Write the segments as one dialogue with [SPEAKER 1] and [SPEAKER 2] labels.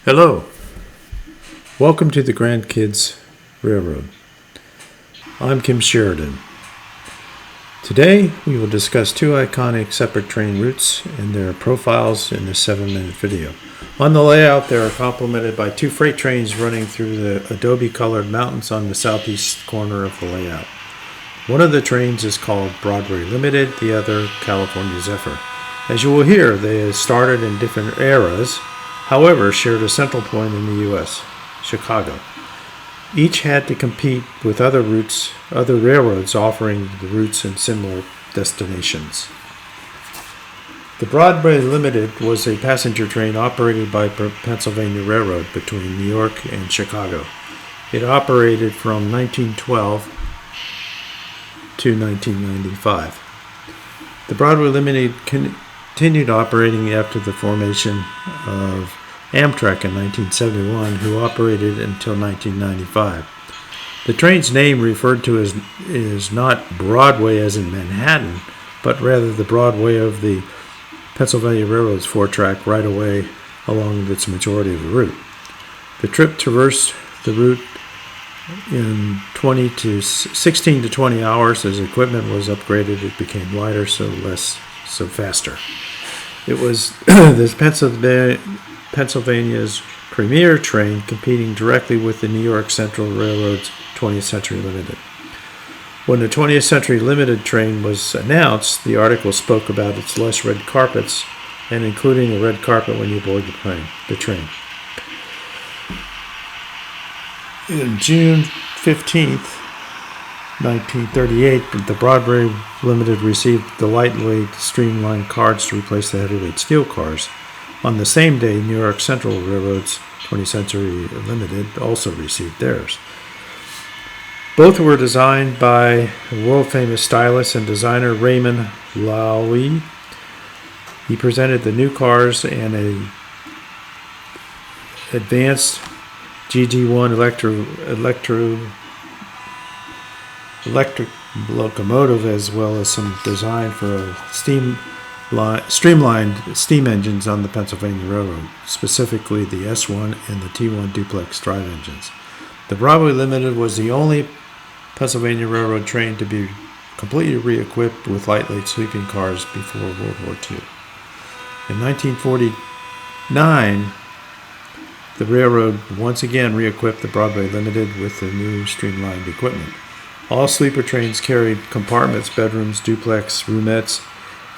[SPEAKER 1] Hello, welcome to the GrandKids Railroad. I'm Kim Sheridan. Today we will discuss two iconic separate train routes and their profiles in this 7-minute video. On the layout, they are complemented by two freight trains running through the adobe-colored mountains on the southeast corner of the layout. One of the trains is called Broadway Ltd, the other California Zephyr. As you will hear, they started in different eras, however, shared a central point in the U.S., Chicago. Each had to compete with other railroads offering the routes in similar destinations. The Broadway Ltd. Was a passenger train operated by Pennsylvania Railroad between New York and Chicago. It operated from 1912 to 1995. The Broadway Ltd. Continued operating after the formation of Amtrak in 1971, who operated until 1995. The train's name referred to is not Broadway as in Manhattan, but rather the Broadway of the Pennsylvania Railroad's 4-track right-of-way along its majority of the route. The trip traversed the route in 16 to 20 hours. As equipment was upgraded, it became lighter, so faster. It was this Pennsylvania's premier train, competing directly with the New York Central Railroad's 20th Century Limited. When the 20th Century Limited train was announced, the article spoke about its less red carpets and including a red carpet when you board the train. In June 15th, 1938, the Broadway Ltd. Received the lightweight streamlined cars to replace the heavyweight steel cars. On the same day, New York Central Railroad's 20th Century Limited also received theirs. Both were designed by world-famous stylist and designer Raymond Loewy. He presented the new cars and an advanced GG1 electric locomotive, as well as some design for streamlined steam engines on the Pennsylvania Railroad, specifically the S1 and the T1 duplex drive engines. The Broadway Ltd. Was the only Pennsylvania Railroad train to be completely re-equipped with lightweight sleeping cars before World War II. In 1949, the railroad once again re-equipped the Broadway Ltd. With the new streamlined equipment. All sleeper trains carried compartments, bedrooms, duplex, roomettes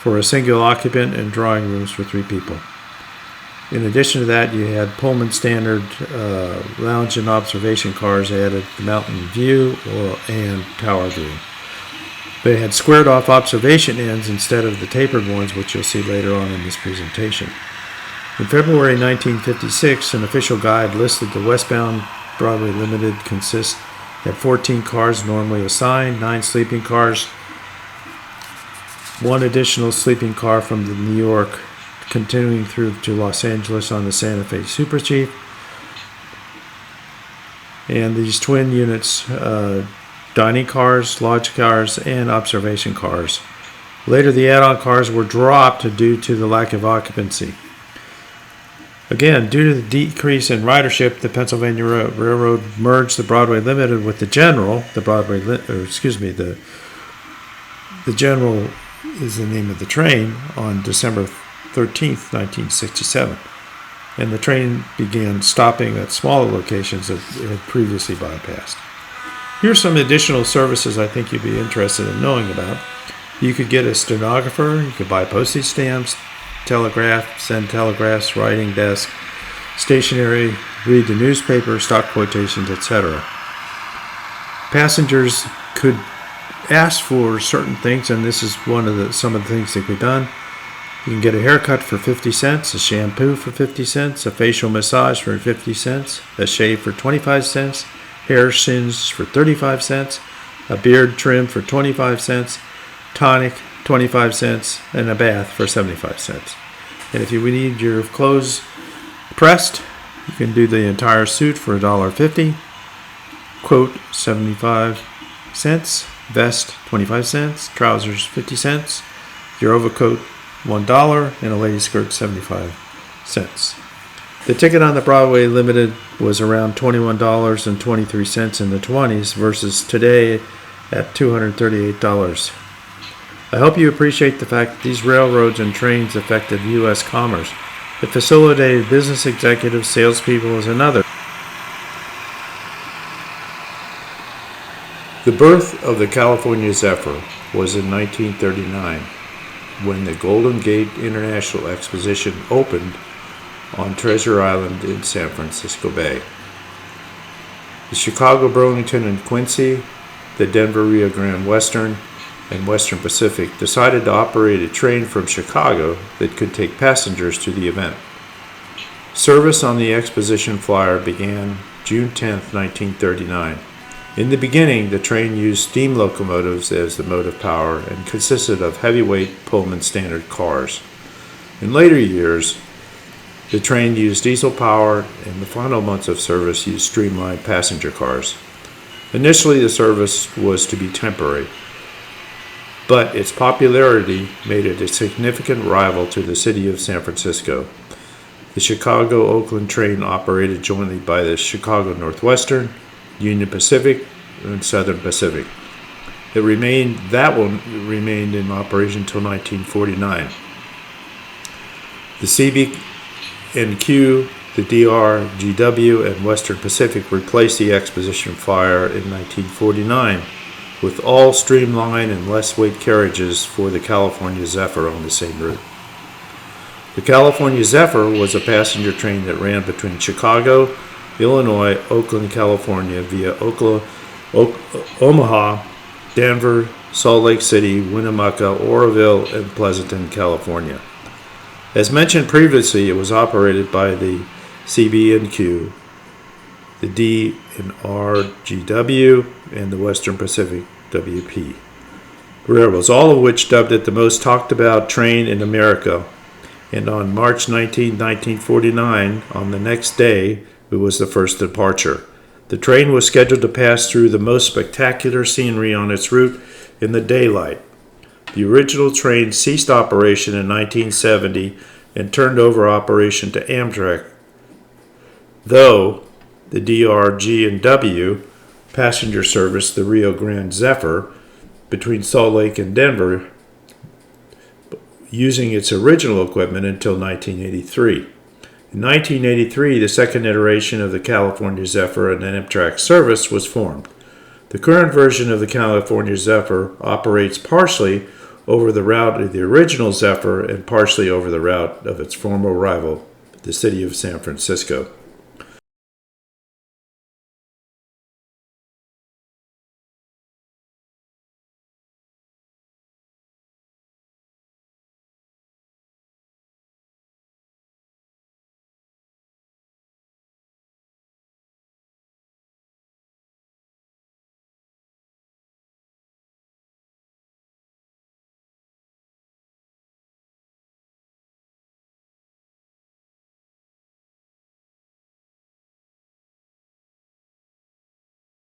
[SPEAKER 1] for a single occupant, and drawing rooms for 3 people. In addition to that, you had Pullman standard lounge and observation cars added the Mountain View and Tower View. They had squared off observation ends instead of the tapered ones, which you'll see later on in this presentation. In February 1956, an official guide listed the westbound Broadway Ltd. Had 14 cars normally assigned, 9 sleeping cars, 1 additional sleeping car from the New York, continuing through to Los Angeles on the Santa Fe Super Chief, and these twin units, dining cars, lodge cars, and observation cars. Later, the add-on cars were dropped due to the lack of occupancy. Again, due to the decrease in ridership, the Pennsylvania Railroad merged the Broadway Ltd. With the General. The General is the name of the train on December 13th, 1967. And the train began stopping at smaller locations that it had previously bypassed. Here's some additional services I think you'd be interested in knowing about. You could get a stenographer, you could buy postage stamps, telegraph, send telegraphs, writing desk, stationery, read the newspaper, stock quotations, etc. Passengers could ask for certain things, and this is some of the things that can be done. You can get a haircut for 50 cents, a shampoo for 50 cents, a facial massage for 50 cents, a shave for 25 cents, hair singe for 35 cents, a beard trim for 25 cents, tonic 25 cents, and a bath for 75 cents. And if you need your clothes pressed, you can do the entire suit for $1.50, coat 75 cents, vest 25 cents, trousers 50 cents, your overcoat $1, and a lady skirt 75 cents. The ticket on the Broadway Ltd was around $21.23 in the 20s versus today at $238. I hope you appreciate the fact that these railroads and trains affected U.S. commerce. It facilitated business executives, salespeople is another. The birth of the California Zephyr was in 1939 when the Golden Gate International Exposition opened on Treasure Island in San Francisco Bay. The Chicago, Burlington, and Quincy, the Denver, Rio Grande Western, and Western Pacific decided to operate a train from Chicago that could take passengers to the event. Service on the exposition flyer began June 10, 1939. In the beginning, the train used steam locomotives as the mode of power and consisted of heavyweight Pullman standard cars. In later years, the train used diesel power, and the final months of service used streamlined passenger cars. Initially, the service was to be temporary, but its popularity made it a significant rival to the city of San Francisco. The Chicago-Oakland train operated jointly by the Chicago Northwestern, Union Pacific, and Southern Pacific. That one remained in operation until 1949. The CB&Q, the DR, GW, and Western Pacific replaced the exposition flyer in 1949 with all streamlined and less weight carriages for the California Zephyr on the same route. The California Zephyr was a passenger train that ran between Chicago, Illinois, Oakland, California via Omaha, Denver, Salt Lake City, Winnemucca, Oroville, and Pleasanton, California. As mentioned previously, it was operated by the CB&Q, the D&R GW, and the Western Pacific WP railroads, all of which dubbed it the most talked about train in America. And on March 19, 1949, on the next day, it was the first departure. The train was scheduled to pass through the most spectacular scenery on its route in the daylight. The original train ceased operation in 1970 and turned over operation to Amtrak, though the DRG&W passenger service, the Rio Grande Zephyr, between Salt Lake and Denver, using its original equipment until 1983. In 1983, the second iteration of the California Zephyr and Amtrak service was formed. The current version of the California Zephyr operates partially over the route of the original Zephyr and partially over the route of its former rival, the city of San Francisco.